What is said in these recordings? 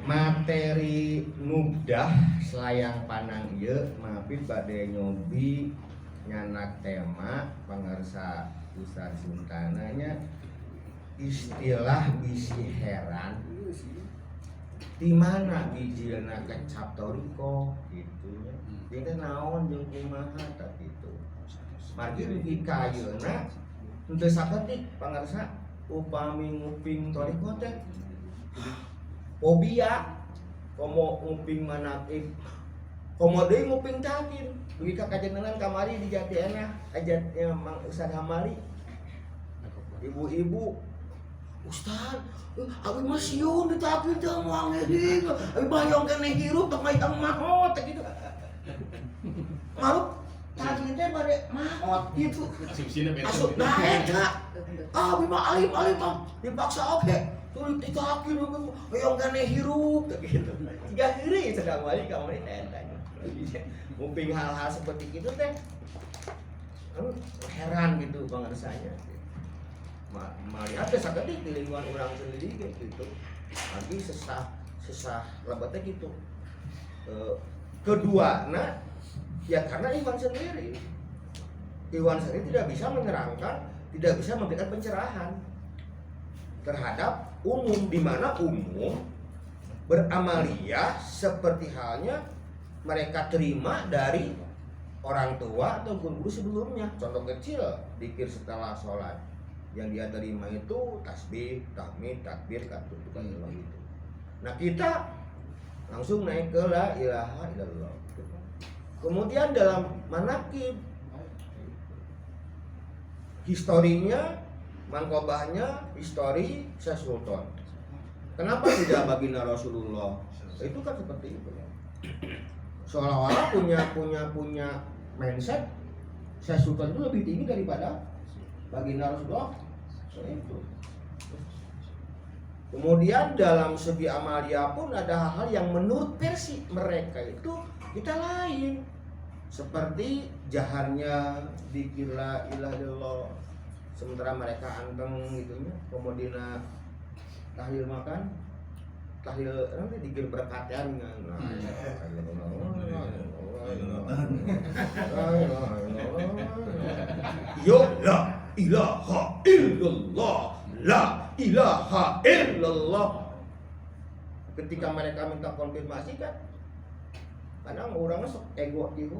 materi nudah selayang panang ieu maafin bade nyobi nyanak tema pangarsa Ustaz Suntananya istilah bisi heran di mana bijilna kecap toriko gitu ya. Jadi naon jeung kumaha tah kitu. Margi di kayeuna teu saketik pangarsa upami nguping toriko teh fobia komo nguping manakib komo deui nguping takin dugi ka kajenengan kamari di Jati Enah ajatnya Mang Ustaz Hamali ibu-ibu Ustaz abi mah sieun di tapi teh moal ngeding abi bayong keneh hirup teh mayang mahot gitu malu takin teh bade mahot gitu asup naik abi mah alim-alim mah dipaksa oke tulis di kaki yang kene hirup gitu. Tiga hiri sedang wali kamari enteng. Nguping hal-hal seperti itu teh heran gitu pangarsanya. Melihat sakedik di lingkungan orang sendiri gitu. Lagi sesah lebetnya gitu. Keduana ya karena Iwan sendiri tidak bisa menerangkan, tidak bisa memberikan pencerahan terhadap umum, di mana umum beramaliyah seperti halnya mereka terima dari orang tua atau guru sebelumnya. Contoh kecil, zikir setelah sholat yang dia terima itu tasbih, tahmid, takbir, katutukan itu. Nah kita langsung naik ke la ilaha illallah. Kemudian dalam manakib historinya, mangkobahnya, histori Syekh Sultan. Kenapa tidak baginda Rasulullah? Itu kan seperti itu. Seolah-olah punya mindset Syekh Sultan itu lebih tinggi daripada baginda Rasulullah. Itu. Kemudian dalam segi amalia pun ada hal-hal yang menurut versi mereka itu kita lain. Seperti jaharnya dzikir la ilaha illallah, sementara mereka anteng gitunya. Kemudian tahlil makan, tahlil nanti dzikir berkatan kan. Yo la ilaha illallah, la ilaha illallah. Ketika mereka minta konfirmasi kan, kadang orangnya sok ego gitu.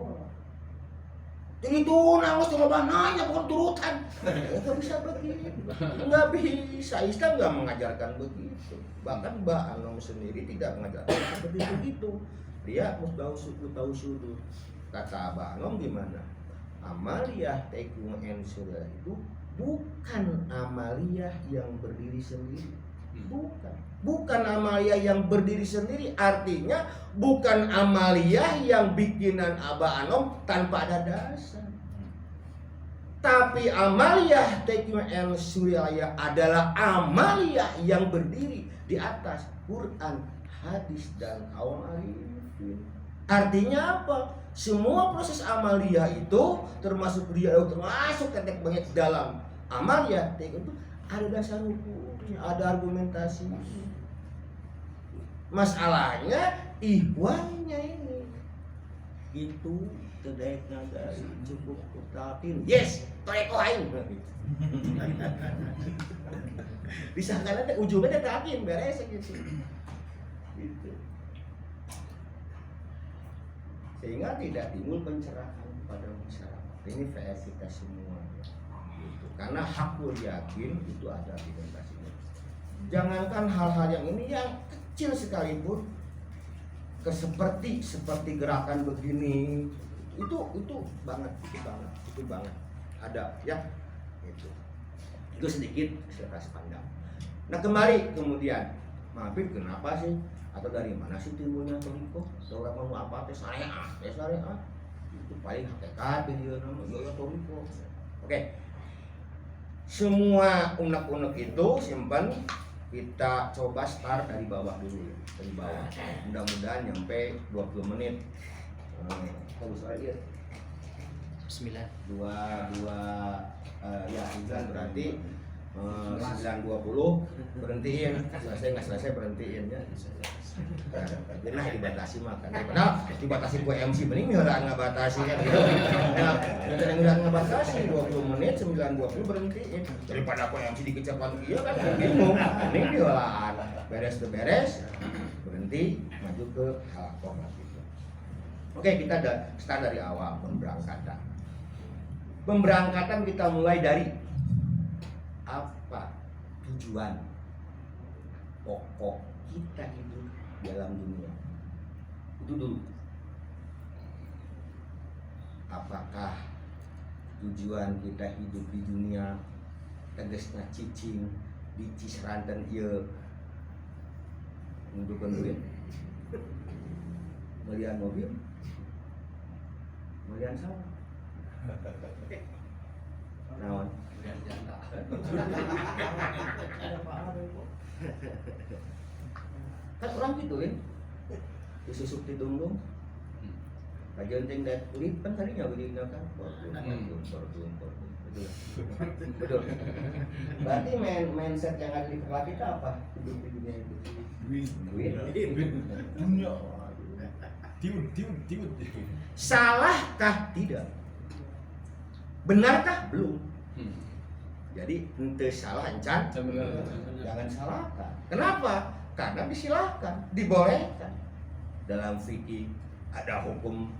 Itu nangis coba nanya bukan turutan. Nggak bisa begitu. Nggak bisa. Islam nggak mengajarkan begitu. Bahkan Mbak Anom sendiri tidak mengajarkan seperti itu. Dia tahu sudut. Kata Mbak Anom gimana? Amaliyah Taikum Ensura itu bukan amaliyah yang berdiri sendiri. Bukan amaliyah yang berdiri sendiri, artinya bukan amaliyah yang bikinan Abah Anom tanpa ada dasar. Tapi amaliyah Taikum Surya adalah amaliyah yang berdiri di atas Quran, hadis dan kaum arifin. Artinya apa? Semua proses amaliyah itu termasuk tetek banget dalam amaliyah Taikum itu ada dasar hukumnya, ada argumentasi. Masalahnya ihwannya ini itu tedek naga cukup utatin. Yes, toreko aing. Disangkana teh ujungnya teh takin beres gitu. Gitu. Sehingga tidak timbul pencerahan pada masyarakat. Ini PS kita semua. Gitu. Karena hakul yakin itu ada argumentasinya. Jangankan hal-hal yang ini yang kecil sekalipun seperti gerakan begini itu banget ada ya itu sedikit saya kasih pandang. Nah kemudian maafin kenapa sih atau dari mana sih timbulnya toriko? Seorang mau apa teh syariah itu paling hakikat dia namanya toriko. Oke. Semua unek-unek itu simpan, kita coba start dari bawah dulu ya. Dari bawah. Mudah-mudahan nyampe 20 menit. Harus aja. Bismillah. 2 ya 9 berarti 9.20 berhentiin. Selesai nggak selesai berhentiin ya. Genah dibatasi makan. Padahal dibatasi ku MC mending heula ngabatasi kan gitu. Nah, yang udah ngabatasi 20 menit 9:20 berhentiin. Daripada ku MC dikecepan kieu kan bingung. Mending diolaan. Beres tuh beres, berhenti, maju ke halakoh gitu. Oke, kita start dari awal pemberangkatan. Pemberangkatan kita mulai dari apa tujuan pokok kita hidup dalam dunia itu dulu. Apakah tujuan kita hidup di dunia tegesna cicing di Cisranten ieu untuk duit, melihat mobil, melihat sawah, naon? Kan orang gitu kan disusuk di dungdung kajenting dan kulit kan tadinya begini kan betul betul berarti mindset yang ada di kepala kita apa hidup di dunia itu duit dunia tiun salahkah tidak benarkah belum jadi ente salah encan jangan salahkan kenapa karena disilahkan dibolehkan dalam fikih ada hukum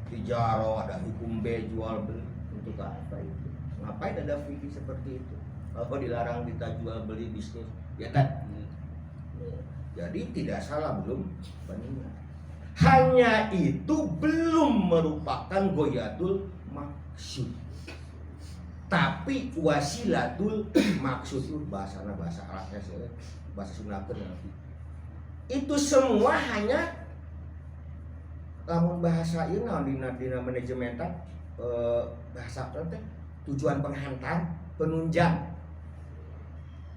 tijaro ada hukum jual beli untuk apa itu ngapain ada fikih seperti itu apa dilarang kita jual beli bisnis ya kan jadi tidak salah belum benar hanya itu belum merupakan goyatul maksud tapi wasilatul maksud itu bahasa Arabnya bahasa Sunda nanti itu semua hanya lamun bahasa ieu naon dina manajemen bahasa teh tujuan penghantar penunjang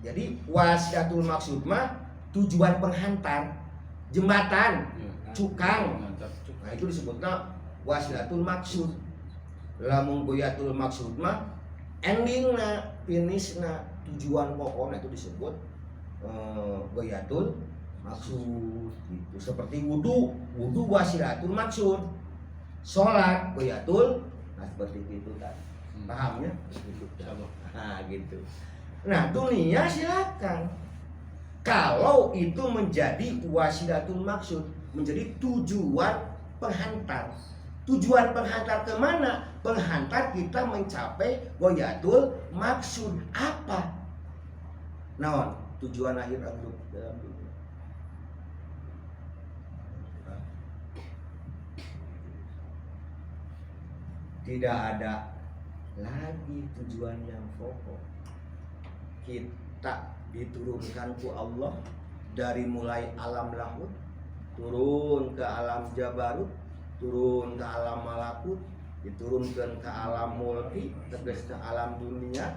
jadi wasilatul maksud mah tujuan penghantar jembatan cukang nah itu disebutnya wasilatul maksud lamun goyatul maksud mah endingna finishna tujuan pokoknya itu disebut goyatul maksud gitu seperti wudu wasilatul maksud sholat goyatul nah seperti itu kan pahamnya nah gitu nah dunia silakan kalau itu menjadi wasilatul maksud menjadi tujuan penghantar kemana penghantar kita mencapai goyatul maksud apa naon tujuan akhir hidup dalam dunia tidak ada lagi tujuan yang pokok kita diturunkan ku Allah dari mulai alam lahut turun ke alam jabarut turun ke alam malakut diturunkan ke alam mulki tegas ke alam dunia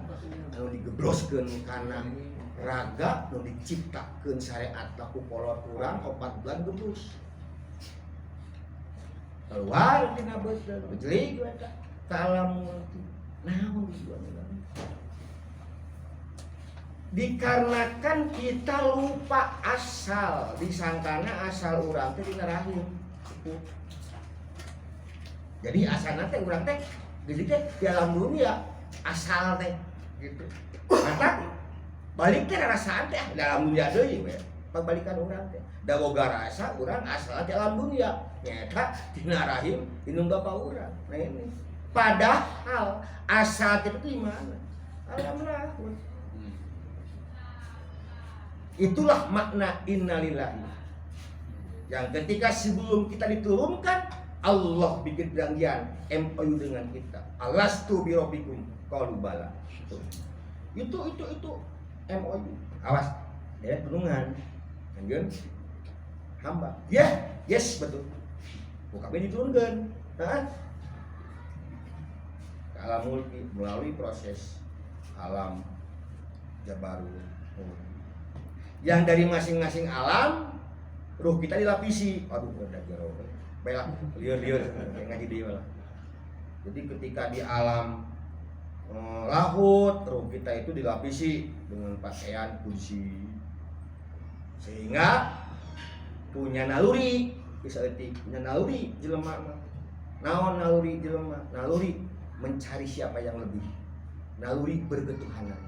anu digebroskeun kana raga anu diciptakeun syariat laku kolot urang 4 bulan gebrus keluar tina beuseuh bejelig eta ka alam mulki naon tujuanna dikarenakan kita lupa asal disangkana asal urang teh dina rahim jadi asalna teh urang teh jadi teh di alam dunia asal teh gitu mata balik teh rasaan teh dalam dunia deui we pabalikan urang teh da boga rasa urang asal di alam dunia nyata dina rahim indung bapa urang nah ini padahal asal itu di mana alam lahut itulah makna innalillahi yang ketika sebelum kita diturunkan Allah bikin perjanjian MOU dengan kita alastu birabbikum qalu bala itu MOU awas ya penungan kan hamba ya yes betul bukan diturunkan nah alam mulki melalui proses alam jabarut yang dari masing-masing alam ruh kita dilapisi aduh udah jauh baiklah liur ngaji dia lah jadi ketika di alam lahut ruh kita itu dilapisi dengan pakaian kursi sehingga punya naluri bisa etik punya naluri jelema mah naon naluri jelema naluri mencari siapa yang lebih naluri berketuhanan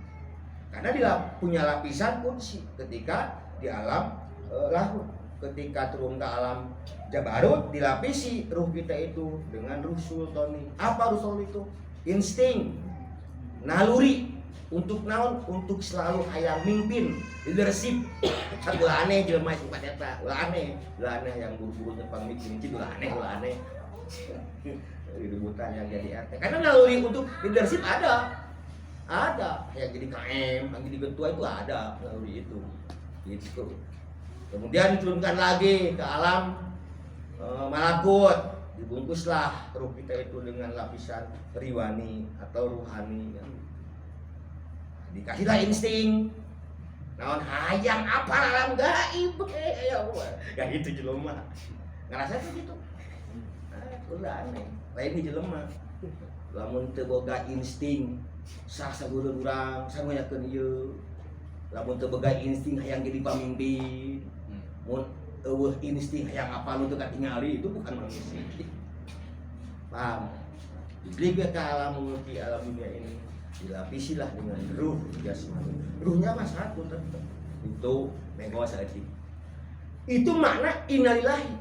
karena dia punya lapisan kunci ketika di alam lahut ketika turun ke alam jabarut dilapisi ruh kita itu dengan ruh sultani apa ruh sultani itu insting naluri untuk naon untuk selalu hayang mimpin leadership ulah aneh jelema sifat eta ulah aneh yang buru-buru tepang bikin itu ulah aneh ributan yang jadi RT karena naluri untuk leadership ada yang jadi KM yang jadi ketua itu ada naluri itu gitu kemudian diturunkan lagi ke alam malakut dibungkuslah ruh kita itu dengan lapisan riwani atau ruhani ya. Dikasihlah insting naon hayang apa alam gaib ya itu jelema ngerasa tuh gitu ulah aneh lain di jelema lamun teu boga insting sah sagureun urang samoyakeun ieu lamun teu boga insting hayang jadi pamimpin mun eueuh insting hayang apa nu teu katingali itu bukan manusia paham dibeli ke alam multi alam dunia ini dilapisilah dengan ruh jasmani ruhnya mah satu tetap itu mengko saeutik itu makna innalillahi.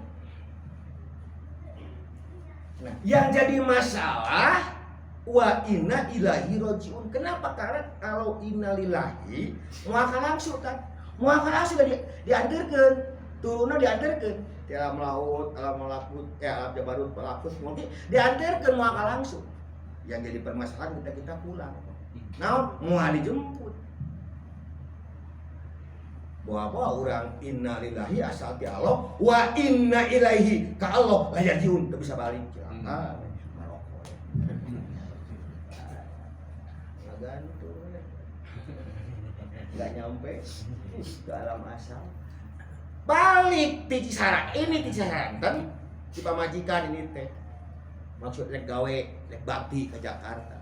Nah, yang jadi masalah wa inna ilaihi rajiun. Kenapa? Karena kalau innalillahi muakal langsung kan. Muakal langsung diantarkeun, turunna diantarkeun. Di alam laut, alam malakut, alam jabarut, malakut, mungkin diantarkeun muakal langsung. Yang jadi permasalahan kita pulang. Nah, mau dijemput. Bahwa orang innalillahi asal ti Allah wa inna ilaihi ka Allah la yarjiun teu bisa balik cilaka Maroko ngagantung enggak nyampe ke alam asal balik ti Cisaran ini ti Cisaranten si pamajikan ini teh maksud rek gawe rek bakti ke Jakarta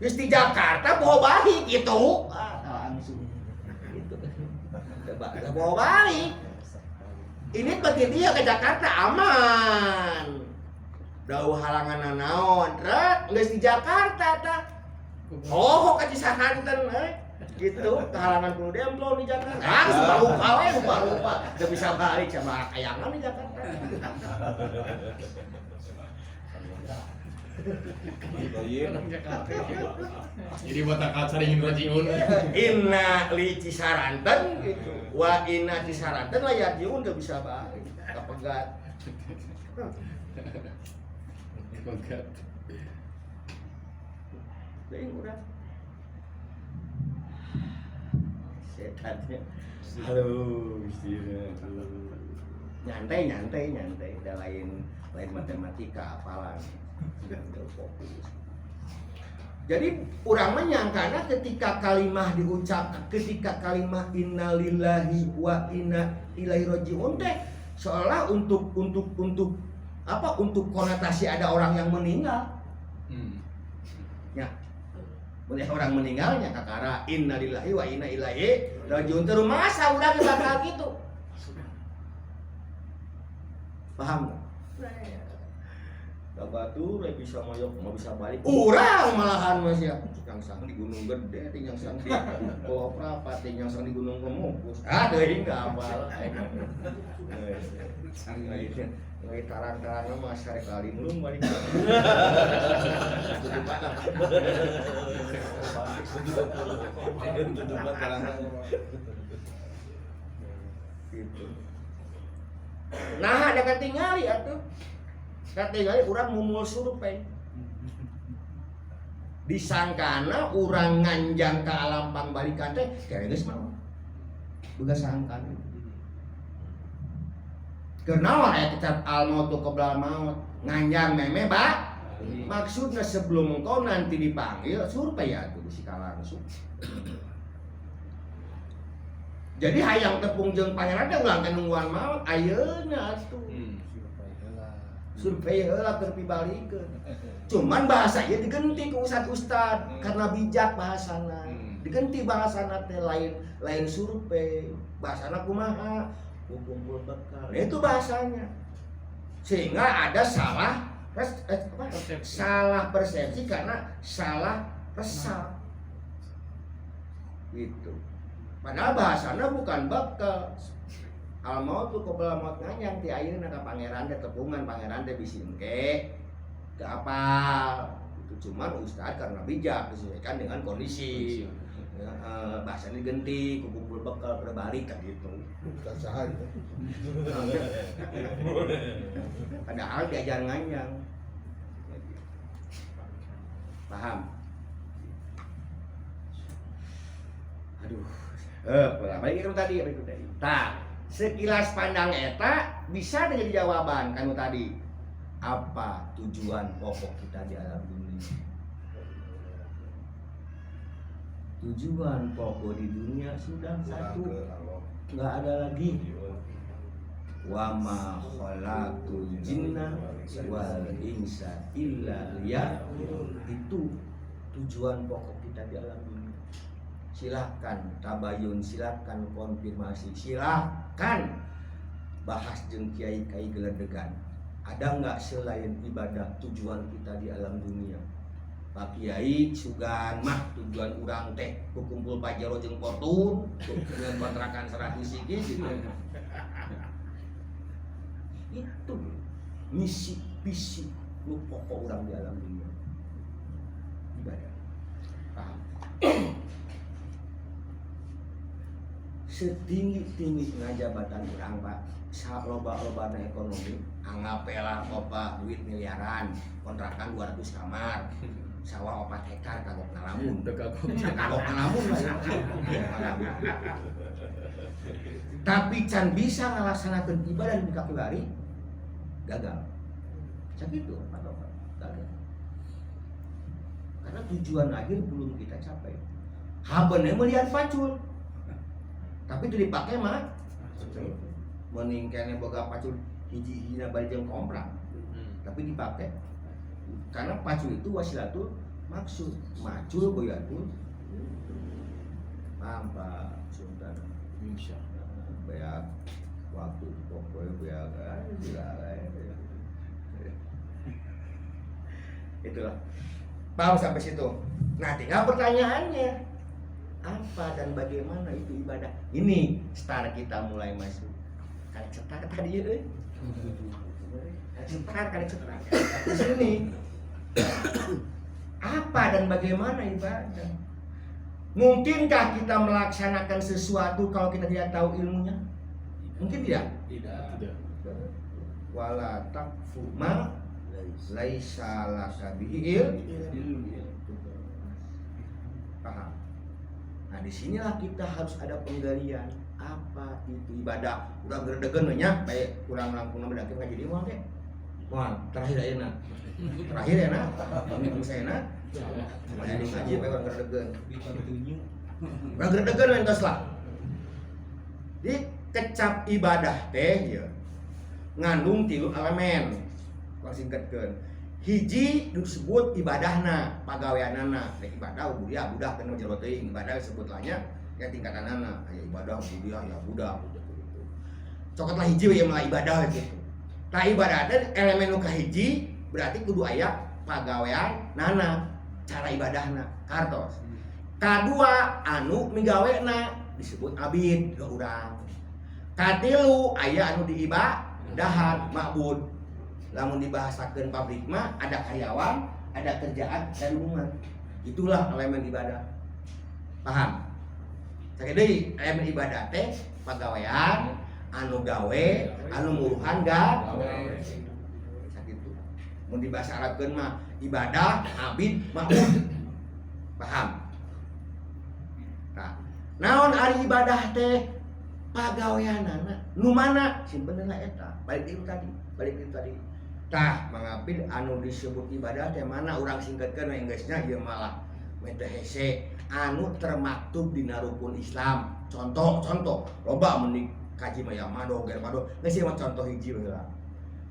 geus di Jakarta bawa balik gitu langsung bawa balik ini bagi dia ke Jakarta aman dauh halangan naon rek geus di Jakarta tah oh ka Cisahanten gitu kehalangan kudu demplon di Jakarta lupa udah bisa balik sama kayangan di Jakarta jadi buat akal saringin rajiun inna li Cisaranten gitu wa inna Cisaranten lah yarjiun gak bisa balik kepegat jadi udah setannya halo nyantai udah lain matematika apalan fokus. Jadi orang menyangkana ketika kalimah diucapkan, ketika kalimah innalillahi wa inna ilaihi rajiun teh seolah untuk apa? Untuk konotasi ada orang yang meninggal. Ya. Melihat orang meninggalnya kakara innalillahi wa inna ilaihi rajiun terus masa udah bakal gitu. Paham enggak? Batur bisa moyok mau bisa balik urang malahan masih yang sang di Gunung Gede ting yang sang di Pulau Prapat ting yang sang di Gunung Kemukus ada hingga apa lagi tarang-tarang mah sare kali belum balik gitu nah ada ketinggali atuh kategori orang mumul survei disangkana orang nganjang ke alam pangbalikan teh kayaknya geus mau boga sangkan kenaon aya kitab al maut qabla maut nganjang meme ba maksudnya sebelum engkau nanti dipanggil survei atuh sika langsung jadi hayang tepung jeung pangeran teh ulang teh nungguan maut ayeuna atuh survei heula keur pibalikeun. Cuman bahasanya digenti ku ustad karena bijak bahasana. Digenti bahasana teh lain survei. Bahasana kumaha? kumpul bekal. Nah, itu bahasanya. Sehingga ada salah persepsi karena salah resep. Gitu. Padahal bahasanya bukan bekal. Al mautu qabla maut nganyang ti ayeuna ka pangeran teh tepungan pangeran teh bisingke teu apal. Itu cuman ustaz karena bijak disesuaikan dengan kondisi. Ya, bahasanya ganti kumpul bekal berbalik kan gitu. Padahal diajar nganyang. Paham? Aduh. Balik itu tadi. Tah, sekilas pandang eta bisa jadi jawaban kanu tadi. Apa tujuan pokok kita di alam dunia? Tujuan pokok di dunia sudah satu, nggak ada lagi. Wa ma khalaqtul jinna wal insa illa liya'budun. Itu tujuan pokok kita di alam dunia. Silahkan tabayun, silahkan konfirmasi, silahkan bahas jeung kiai-kiai geledegan. Ada nggak selain ibadah tujuan kita di alam dunia? Pak Kiai sugan mah tujuan urang teh kumpul pajero jeung fortun dengan kontrakan 100 siki gitu. Itu misi visi nu pokok urang di alam dunia. Ibadah. Paham? Setinggi-tingginya jabatan urang Pak, loba-lobana ekonomi, anggapelah opa duit miliaran, kontrakan 200 kamar, sawah 4 hektar kagok ngalamun. Kagok ngalamun lah. Tapi can bisa ngalaksanakeun ibadah di kaki bari gagal. Sakitu Pak Bapak, gagal. Karena tujuan akhir belum kita capai. Habeuneu melihat pacul. Tapi itu dipakai mah meningkatnya boga pacul hiji-hijina bari jeung komprang. Tapi dipakai karena pacul itu wasilatul maksud, macul boyatul. Paham Pak Sultan? Insyaallah. Beak waktu pokoknya beak itulah. Paham sampai situ. Nah, tinggal pertanyaannya. Apa dan bagaimana itu ibadah? Ini start kita mulai masuk. Karek cetar tadi ya, karek cetar. Di sini apa dan bagaimana ibadah? Mungkinkah kita melaksanakan sesuatu kalau kita tidak tahu ilmunya? Mungkin tidak. Tidak. Wala takfu ma laisa laka bihi ilm. Paham? Nah, disinilah kita harus ada penggalian apa itu ibadah. Udah gerdegan nya, baik kurang langkung nama dakir ngaji di moal teh. Moal terakhir ayeuna. Terakhir ya na. Minggu saena. Aya ngaji bae urang gerdegan. Urang gerdegan entos lah. Di kecap ibadah teh ya ngandung 3 elemen. Kalau singkatkeun. Hiji disebut ibadahna, pagaweanana. Ibadah budia budak kana jero teuing, ibadah sebutlahnya ya tingkatanana. Aya ibadah budia ya budak gitu. Cokotlah hiji we mah ibadah gitu. Tah ibadah teh elemen nu kahiji berarti kudu aya pagaweanana, cara ibadahna, kartos. Kadua anu migawena disebut abid ke urang. Katilu aya anu diibadahan, ma'bud. Lamun dibahasakeun pabrik mah ada karyawan, ada kerjaan dan hubungan. Itulah elemen ibadah. Paham? Sakitu deui elemen ibadah teh pagawean, anu gawe, anu muruhan gawe. Sakitu. Mun dibahasa Arabkeun mah ibadah, abid, ma'bud. Paham? Nah, naon ari ibadah teh pagaweanana nu mana simpeneunna eta. Balik itu tadi. Tah mangapin anu disebut ibadah teh mana urang singkatkeun we geusnya ieu malah mete hese anu termaktub dina rukun Islam. Contoh loba mun kaji mah ya mado geus ieu mah contoh hiji we lah.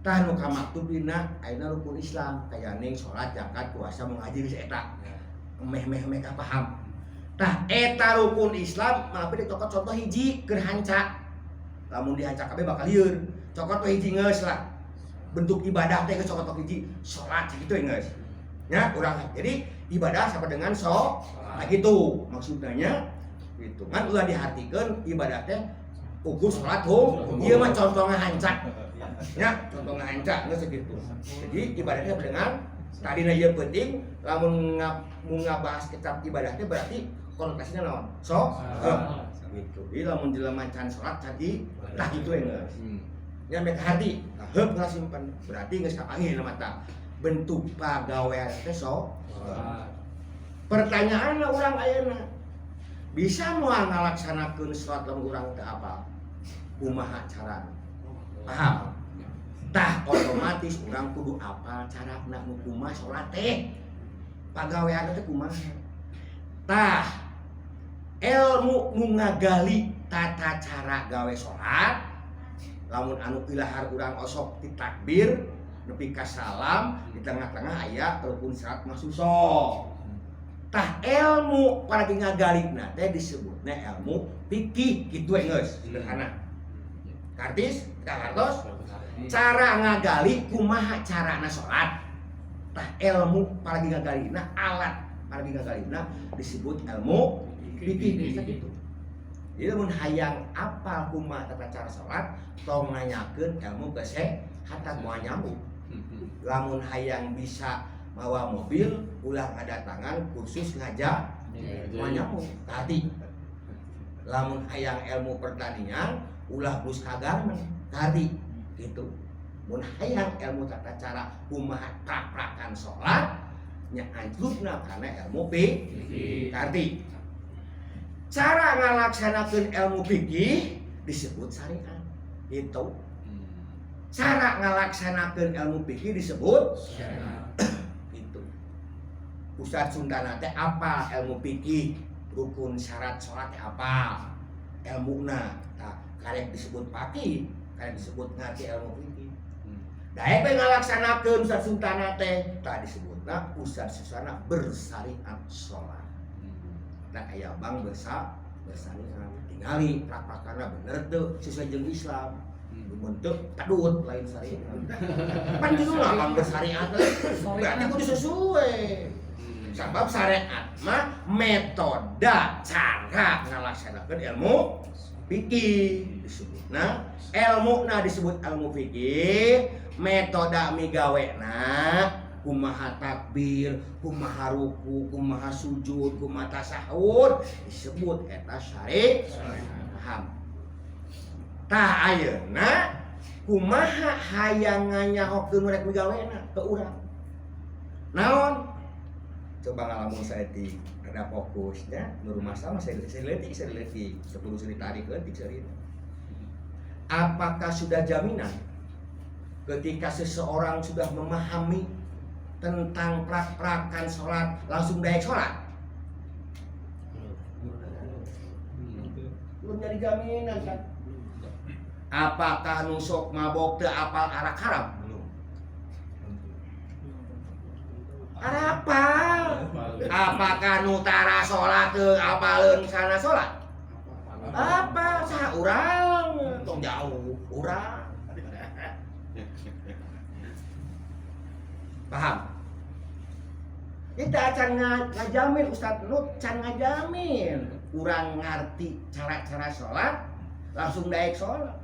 Tah nu kamaktub dina ayeuna rukun Islam kaya ning salat, zakat, puasa, mengaji geus eta. Meh ka paham. Tah eta rukun Islam mangapin ditokot contoh hiji keur hanca. lamun dihancak kabeh bakal lieur. Cokot we hiji geus lah. Bentuk ibadah teh geus cokot hiji salat kitu geus. Ya, urang. Jadi ibadah sama dengan nah gitu maksudnya gitu. Kan ulah dihartikeun ibadah teh ukur salat ieu mah contoh ngahancak. Ya, contoh ngahancak geus segitu. Jadi ibadahnya dengan tadina ieu penting lamun ngabahas kitab ibadah teh berarti konotasinya naon? Gitu. Jadi lamun jelema can salat jadi tah kitu geus. Nya mereka hati, heup geus simpen. Berarti geus kapanggih na mata. Bentuk pagawean teh Pertanyaan urang ayeuna. Bisa moal ngalaksanakeun salat lamun urang teu apal? Kumaha carana? Paham? Tah otomatis urang kudu apal carana nu kumaha salat teh. Pagawean teh kumaha? Tah ilmu nu ngagali tata cara gawe salat lamun anu ilahar urang osok ti takbir nepi ka salam di tengah-tengah aya rukun salat masuso. Tah ilmu para ngagalina teh disebutna ilmu fikih kitu we geus sederhana. Kartis, kahartos cara ngagali kumaha carana salat. Tah ilmu para ngagalina alat para ngagalina disebut ilmu fikih kitu. Jadi mun hayang apal kumaha tata cara salat tong nanyakeun ilmu kesehatan moal nyambung. Lamun hayang bisa mawa mobil ulah ngadatangan kursus ngajak moal nyambung tadi. Lamun hayang ilmu pertanian ulah bus kagarmen tadi gitu. Mun hayang ilmu tata cara kumaha prakan salat nya anjlukna kana ilmu fikih tadi. Cara ngalaksanakeun ilmu fikih disebut syariat. Itu. Cara ngalaksanakeun ilmu fikih disebut syariat. Itu. Ustaz Sundana teh apa ilmu fikih? Rukun syarat salat teh apa? Ilmuna. Tah, karek disebut faqih, karek disebut ngarti ilmu fikih. Daek we ngalaksanakeun Ustaz Sundana teh, tah disebutna Ustaz Sundana bersyariat salat. Dan aya bang bersariat tingali prakakana bener tuh sesuai jeung Islam bentuk kadut lain syariat pan gitu lah bang bersariat berarti kudu sesuai sebab syariat mah metode cara ngalaksanakeun ilmu fikih disebutna ilmuna disebut ilmu fikih metode migawena kumaha takbir, kumaha ruku, kumaha sujud, kumaha tasahud disebut eta syariat. Paham? Tah ayeuna kumaha hayang nganyahokeun rek migawena ke urang. Naon? Coba ngalamun saeutik ada fokusnya nu rumah sama saya leutik 10 ditarik leutik cerita. Apakah sudah jaminan ketika seseorang sudah memahami tentang prak-prakan sholat langsung daek sholat? Belum jadi jaminan kan? Apakah nusuk mabok teu apal arak haram? Apal. Apakah nutara sholat teu apaleun sana sholat? Apa saha urang tong jauh urang. Paham? Kita can ngajamin Ustaz Lut can ngajamin urang ngarti cara-cara sholat langsung daek sholat.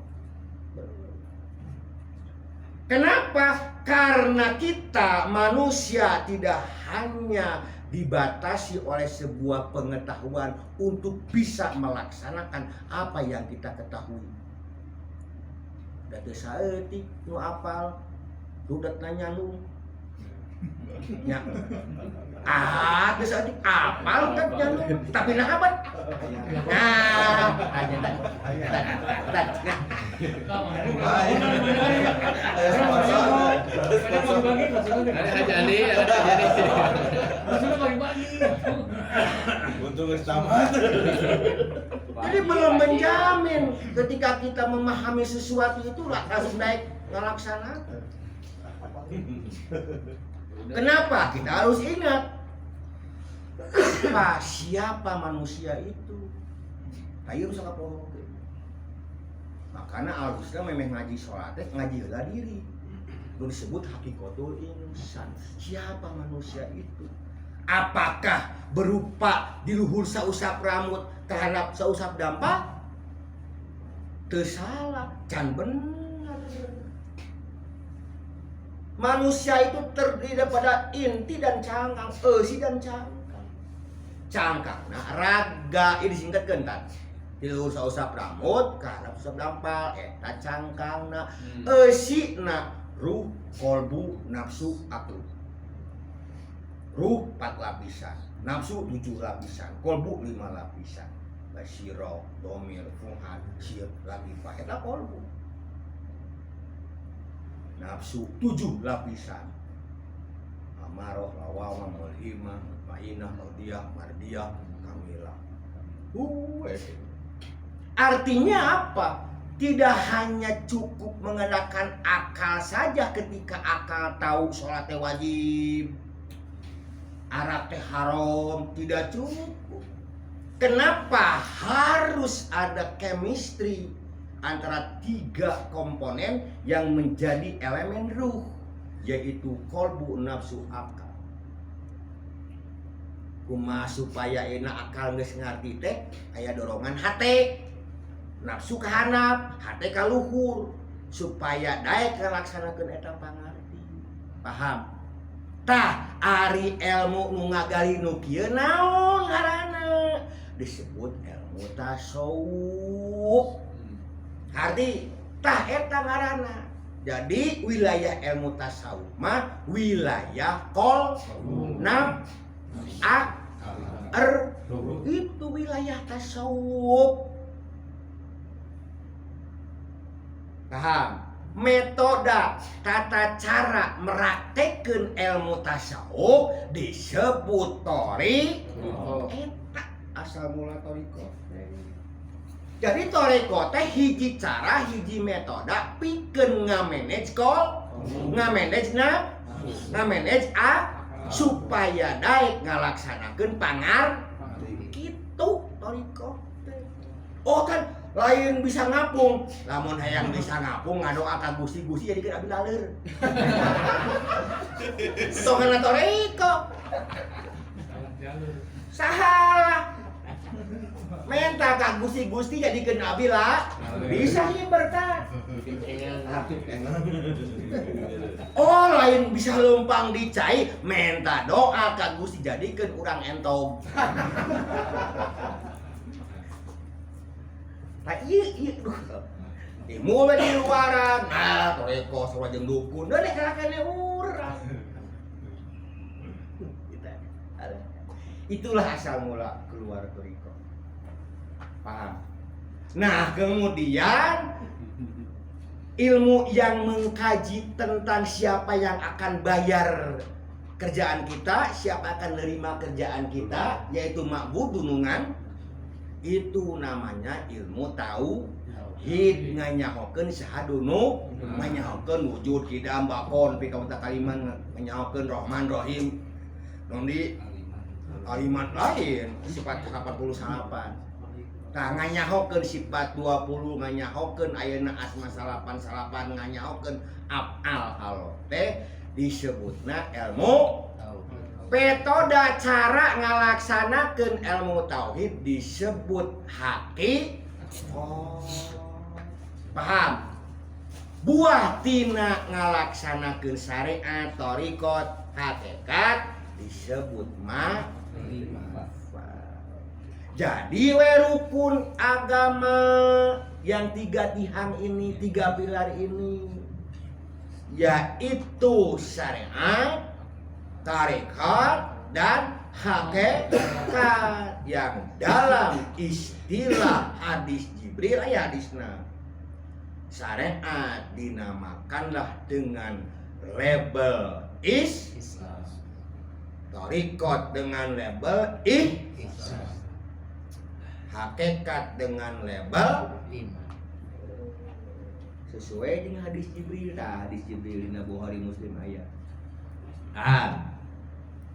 Kenapa? Karena kita manusia tidak hanya dibatasi oleh sebuah pengetahuan untuk bisa melaksanakan apa yang kita ketahui. Da teu saeutik nu apal, dudet nanya lu. Ya. Geus saeutik apal kan nya lu, tapi nah abat. Nah, aja tah. Jadi belum menjamin ketika kita memahami sesuatu itu langsung naik ngalaksanakan. Kenapa? Kita harus ingat siapa manusia itu. Ayo bisa kapohokeun. Makanya harusnya memang ngaji sholat ngaji heula diri. Itu disebut hakikatul insan. Siapa manusia itu? Apakah berupa diluhur sausap rambut terhadap sausap dampak? Teu salah, can bener. Manusia itu terdiri daripada inti dan cangkang, eusi dan cangkang. Cangkang, nah raga ini disingkatkeun kan. Diluhur sausap rambut karena sausap dampal eta cangkangna, eusina ruh, kolbu, nafsu, aklu. Ruh 4 lapisan, nafsu 7 lapisan, kolbu 5 lapisan. Basiro, domir, fuhad, sir, latifah, eta kolbu. Nafsu 7 lapisan. Amaroh, lawamah, mulhimah, mutmainah, radiyah, mardiyah, kamilah. Artinya apa? Tidak hanya cukup menggunakan akal saja ketika akal tahu sholat wajib, arak teh haram, tidak cukup. Kenapa harus ada chemistry antara 3 komponen yang menjadi elemen ruh, yaitu kolbu, nafsu, akal. Kumaha supaya enak akal geus ngarti teh aya dorongan hate. Nafsu kahanap, hate ka luhur supaya daek ngalaksanakeun eta pangarti. Paham? Tah ari ilmu nu ngagali nu kieu naon ngaranna? Disebut ilmu tasawuf. Arti tah eta ngaranna. Jadi wilayah ilmu tasawuf mah wilayah qol nam itu wilayah tasawuf. Paham? Metode tata cara meraktekeun ilmu tasawuf disebut thariqah. Eta asal mula thariqah. Jadi thariqah teh hiji cara, hiji metode pikeun ngamanage qol, ngamanage supaya daek ngalaksanakeun pangar kitu thariqah teh. Oh kan lain bisa ngapung, lamun hayang bisa ngapung ngadoa ka Gusti-Gusti jadi keur abdi laleur. Tongana thariqah. Salah. Menta ka Gusti-Gusti jadikeun abdi lah. Bisa ieu berkah. Oh lain bisa lempang dicai, menta doa ka Gusti jadikeun urang entog. Nah iya dimulai di luaran, nah thariqah sarua jeung dukun, da dikalakeun urang. Itulah asal mula keluar thariqah. Paham? Nah kemudian ilmu yang mengkaji tentang siapa yang akan bayar kerjaan kita, siapa akan nerima kerjaan kita, yaitu ma'bud dunungan, itu namanya ilmu tauhid. Nganyahokeun sahadunu, nganyahokeun wujud kidam bakon pikawentar kalimat, nganyahokeun Rahman Rahim. Nanti kalimat lain sifat 88. Tah nganyahokeun sifat 20, nganyahokeun ayeuna asma salapan nganyahokeun af'al hal teh disebutna ilmu metode cara ngalaksanakeun ilmu tauhid disebut haqiqah. Paham? Buah tina ngalaksanakeun syariat thariqat hakikat disebut ma'rifat. Jadi we rukun agama yang 3 tiang ini, 3 pilar ini, yaitu syariat, thariqat, dan hakikat yang dalam istilah hadis Jibril aya hadisna. Syariat dinamakanlah dengan label Islam, thariqat dengan label Ihsan, hakikat dengan label iman. Sesuai dengan hadis Jibril. Nah, hadis Jibril dina Bukhari Muslim aya.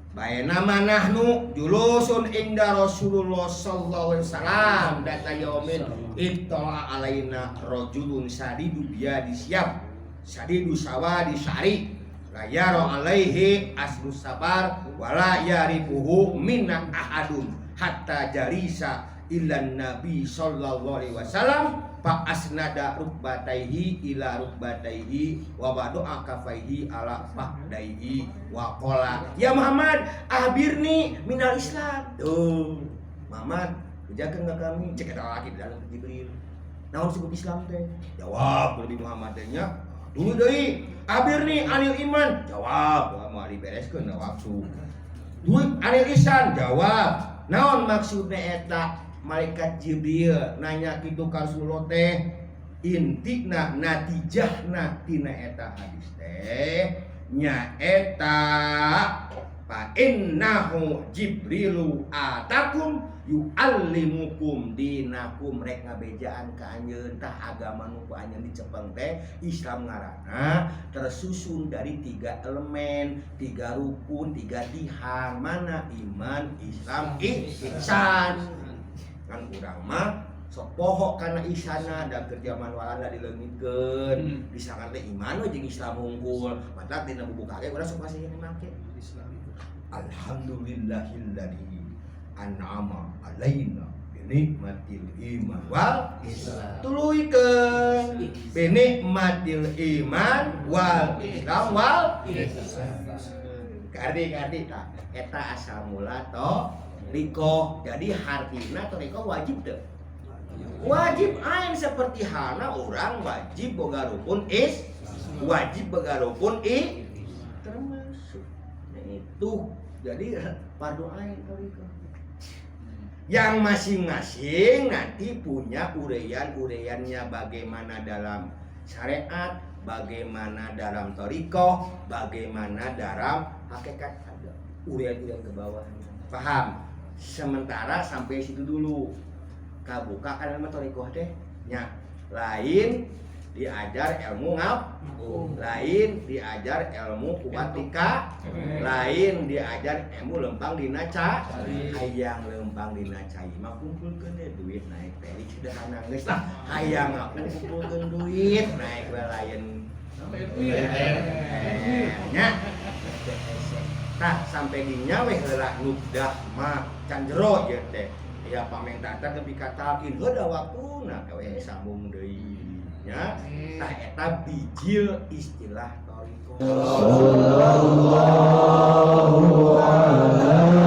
Baena manahnu julusun inda Rasulullah sallallahu alaihi wasallam data yaumin ittala alaina rajulun sadidu biadi siap sadidu sawadi syari la yara alaihi aslu sabar wala yarifuhu minna ahadun hatta jarisa ilan nabi sallallahu alaihi wasallam fa asnada rukbataihi ila rukbataihi wa bado'a kafaihi ala fahdaihi wa qala ya Muhammad ahbirni minal Islam. Tuh Muhammad jaga enggak kami cek ada lagi di dalam Jibril naon sebut Islam teh jawab Nabi Muhammad nya dulu deui ahbirni anil iman jawab mau dibereskeun na waktu dulu anil ihsan jawab naon maksudna eta malaikat Jibril nanya kitu ka Rasulullah teh intina natijahna tina eta hadis teh nya eta fa innahu Jibrilu atakum yu'allimukum dinakum rek ngabejaan ka anjeun tah agama nu ku anjeun dicepeng teh Islam ngaranna tersusun dari 3 elemen, 3 rukun, 3 tihan mana iman, Islam, ihsan. Kan urang mah sok poho kana isana da keur zaman walanda dileungitkeun disangar teh iman we jeung Islam unggul mata dina bubuka ge urang sok masih make Islam. Alhamdulillahilladzi an'ama alaina bi nikmatil iman wal Islam. Tuluikeun bi nikmatil iman wal Islam wal Islam. Kardi tah eta asal mula to riko jadi hartina atau riko wajib deh wajib ain seperti hana orang wajib boga rukun wajib boga rukun termasuk itu jadi fardu ain riko yang masing-masing nanti punya urean-ureannya bagaimana dalam syariat bagaimana dalam toriko bagaimana dalam hakikat ada urean-urean ke bawahnya paham. Sementara sampai situ dulu kabuka kan nama torikoh teh nya lain diajar ilmu lain diajar ilmu kubatika lain diajar ilmu lempang dina hayang lempang dina cai mah kumpulkeun deh duit naik teh sederhana geus lah hayang kumpulkeun duit naik lain nya tah sampai dinya we heula nubdah mah can jero ye teh ya pameng tata nepi katalkin heuda waktuna we sambung deui nya tah eta bijil istilah thariqah sallallahu alaihi